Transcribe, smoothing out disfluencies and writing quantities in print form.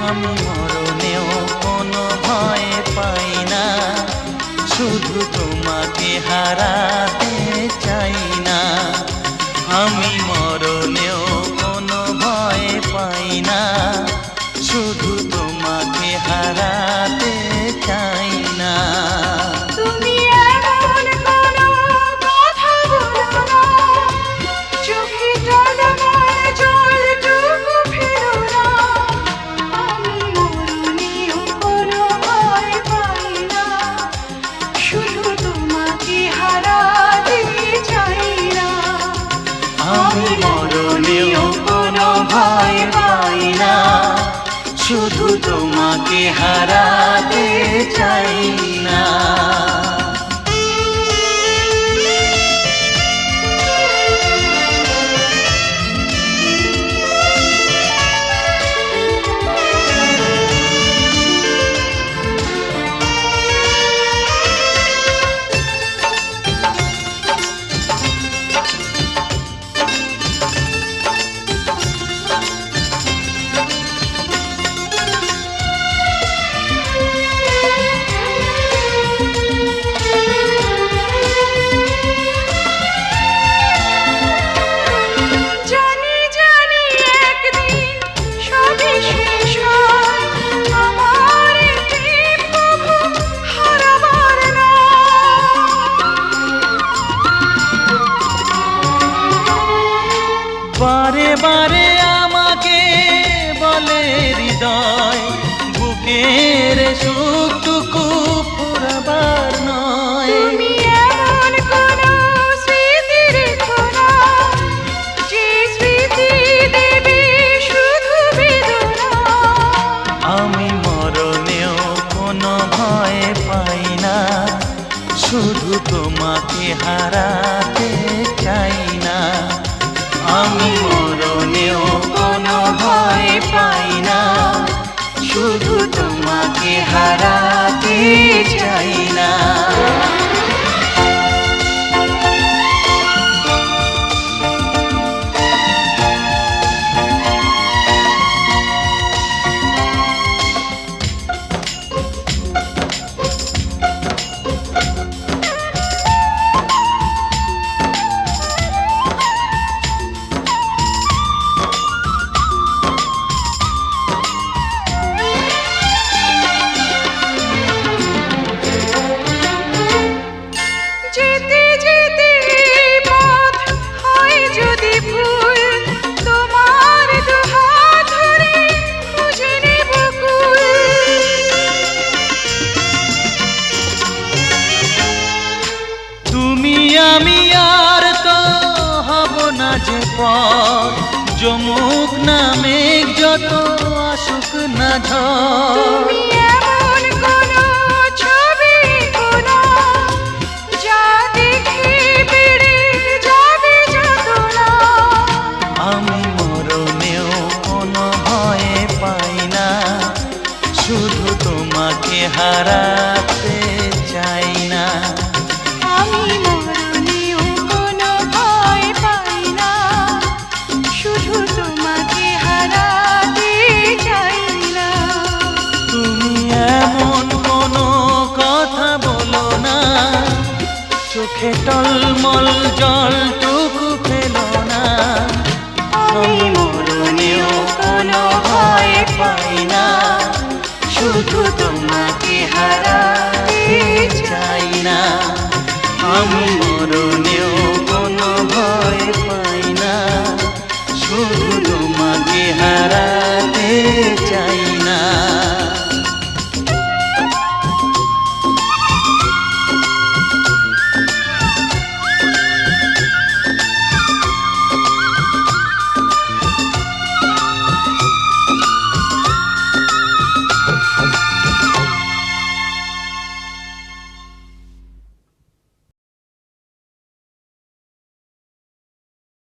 আমি মরণেও কোনো ভয় পাই না, শুধু তোমাকে হারাতে চাই না। আমি মরণেও কোনো ভয় পাই না, শুধু তোমাকে হারাতে চাই না। তুমি এমন কোনো কথা বলো না, চোখে টলমল জলটুকু ফেলো না। আমি মরণেও কোনো ভয় পাই না, শুধু তোমাকে হারাতে চাই না। আমি মরণেও কোনো ভয় পাই না, শুধু তোমাকে হারাতে চাই না। জানি জানি একদিন সবই শেষ হয়, আমার প্রেম প্রভু হারাবার বারে বারে আমাকে বলে হৃদয়, বুকের সুখটুকু ফুরাবার নয়। তুমি এমন কোনো স্মৃতি রেখো না, যে স্মৃতি দেবে শুধু বেদনা। আমি মরণেও কোনো ভয় পাই না, শুধু তোমাকে হারাতে চাই না। আমি মরণেও কোনো ভয় পাই না, শুধু তোমাকে হারাতে চাই না। যেতে যেতে পথ হয় যদি ভুল, তোমার দুহাত ধরে খুঁজে নেব কুল। তুমি আমি আর তো হব না যে পর, যমুক না মেঘ যত আসুক না ঝড়। তুমি এমন কোনো ছবি এঁকো না, যা দেখে বেড়ে যাবে যাতনা। আমি মরণেও কোনো ভয় পাই না, শুধু তোমাকে হারাতে চাই না। আমি মরণেও কোনো ভয় পাই না, শুধু তোমাকে হারাতে চাই না। তুমি এমন কোনো কথা বলো না, চোখে টলমল জলটুকু ফেলো না। আমি মরণেও কোনো ভয় পাই না, শুধু তোমাকে হারা